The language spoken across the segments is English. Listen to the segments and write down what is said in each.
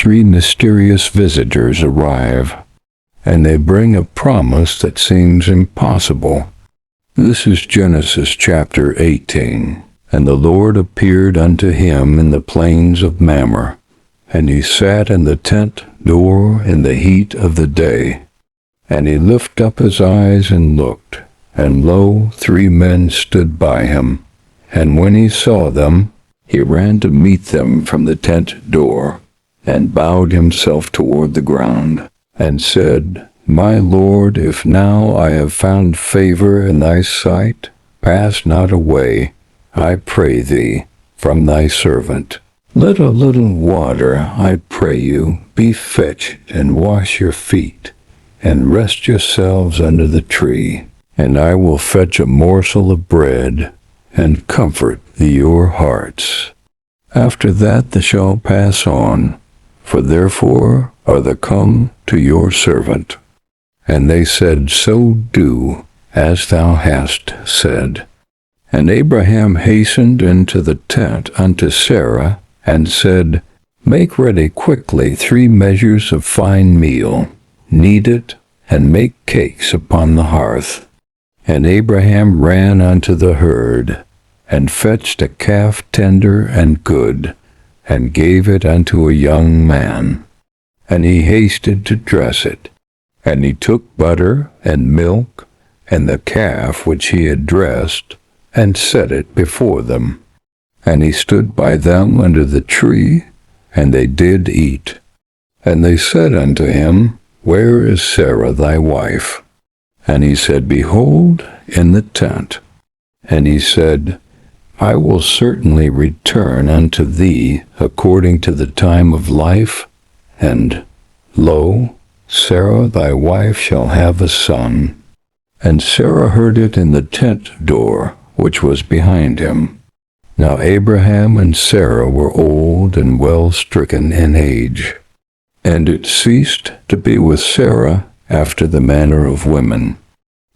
three mysterious visitors arrive, and they bring a promise that seems impossible. This is Genesis chapter 18. And the Lord appeared unto him in the plains of Mamre, and he sat in the tent door in the heat of the day. And he lifted up his eyes and looked, and lo, three men stood by him. And when he saw them, he ran to meet them from the tent door, and bowed himself toward the ground, and said, My Lord, if now I have found favor in thy sight, pass not away, I pray thee, from thy servant. Let a little water, I pray you, be fetched, and wash your feet, and rest yourselves under the tree, and I will fetch a morsel of bread, and comfort your hearts. After that they shall pass on, for therefore are they come to your servant. And they said, So do, as thou hast said. And Abraham hastened into the tent unto Sarah, and said, Make ready quickly 3 measures of fine meal, knead it, and make cakes upon the hearth. And Abraham ran unto the herd, and fetched a calf tender and good, and gave it unto a young man. And he hasted to dress it. And he took butter and milk, and the calf which he had dressed, and set it before them. And he stood by them under the tree, and they did eat. And they said unto him, Where is Sarah thy wife? And he said, Behold, in the tent. And he said, I will certainly return unto thee according to the time of life, and, lo, Sarah thy wife shall have a son. And Sarah heard it in the tent door, which was behind him. Now Abraham and Sarah were old and well stricken in age. And it ceased to be with Sarah after the manner of women.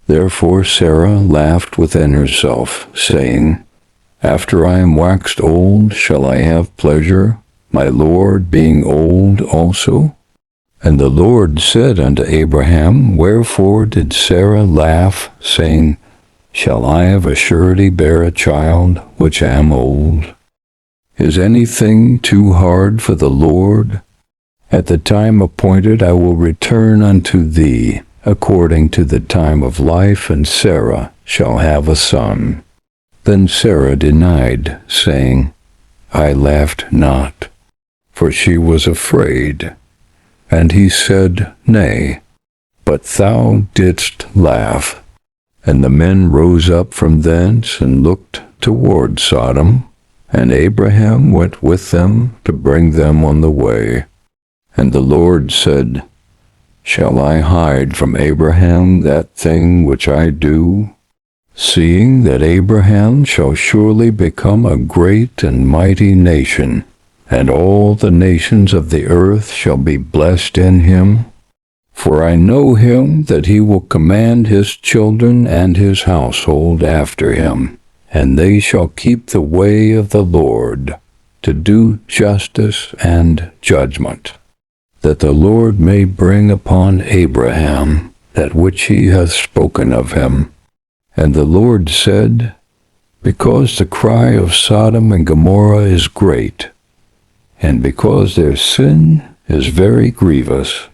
Therefore Sarah laughed within herself, saying, After I am waxed old, shall I have pleasure, my Lord being old also? And the Lord said unto Abraham, Wherefore did Sarah laugh, saying, Shall I of a surety bear a child, which am old? Is anything too hard for the Lord? At the time appointed I will return unto thee, according to the time of life, and Sarah shall have a son. Then Sarah denied, saying, I laughed not, for she was afraid. And he said, Nay, but thou didst laugh. And the men rose up from thence, and looked toward Sodom, and Abraham went with them to bring them on the way. And the Lord said, Shall I hide from Abraham that thing which I do? Seeing that Abraham shall surely become a great and mighty nation, and all the nations of the earth shall be blessed in him. For I know him that he will command his children and his household after him, and they shall keep the way of the Lord, to do justice and judgment, that the Lord may bring upon Abraham that which he hath spoken of him. And the Lord said, Because the cry of Sodom and Gomorrah is great, and because their sin is very grievous,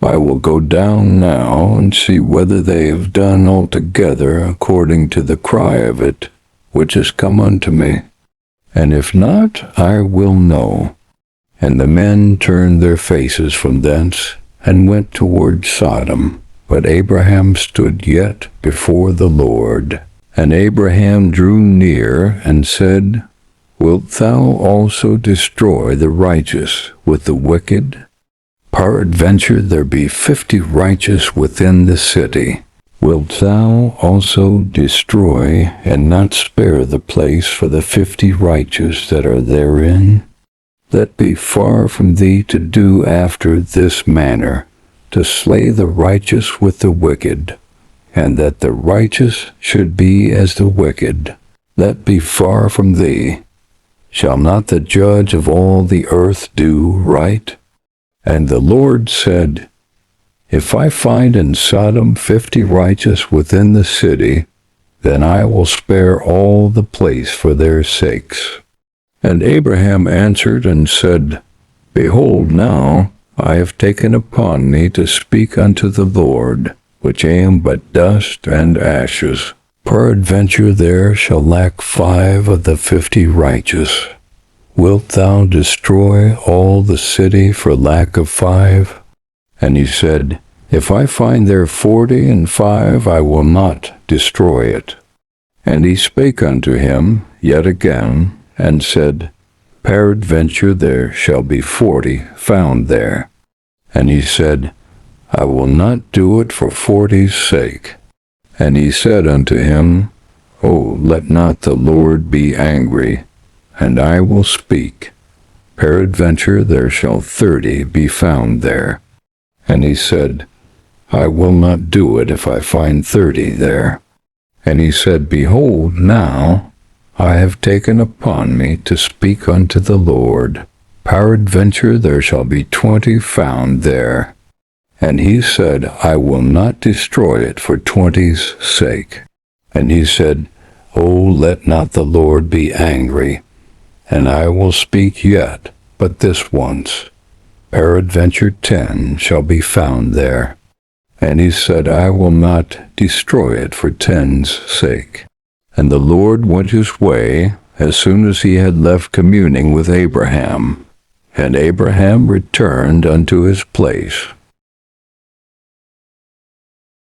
I will go down now and see whether they have done altogether according to the cry of it, which is come unto me. And if not, I will know. And the men turned their faces from thence, and went toward Sodom. But Abraham stood yet before the Lord. And Abraham drew near, and said, Wilt thou also destroy the righteous with the wicked? Peradventure there be 50 righteous within the city. Wilt thou also destroy, and not spare the place for the 50 righteous that are therein? That be far from thee to do after this manner, to slay the righteous with the wicked, and that the righteous should be as the wicked. That be far from thee. Shall not the judge of all the earth do right? And the Lord said, If I find in Sodom 50 righteous within the city, then I will spare all the place for their sakes. And Abraham answered and said, Behold, now I have taken upon me to speak unto the Lord, which am but dust and ashes. Peradventure there shall lack 5 of the 50 righteous. Wilt thou destroy all the city for lack of 5? And he said, If I find there 45, I will not destroy it. And he spake unto him yet again, and said, Peradventure there shall be 40 found there. And he said, I will not do it for 40's sake. And he said unto him, O let not the Lord be angry, and I will speak. Peradventure there shall 30 be found there. And he said, I will not do it if I find 30 there. And he said, Behold, now I have taken upon me to speak unto the Lord. Peradventure there shall be 20 found there. And he said, I will not destroy it for 20's sake. And he said, O let not the Lord be angry, and I will speak yet but this once. Peradventure 10 shall be found there. And he said, I will not destroy it for 10's sake. And the Lord went his way as soon as he had left communing with Abraham. And Abraham returned unto his place.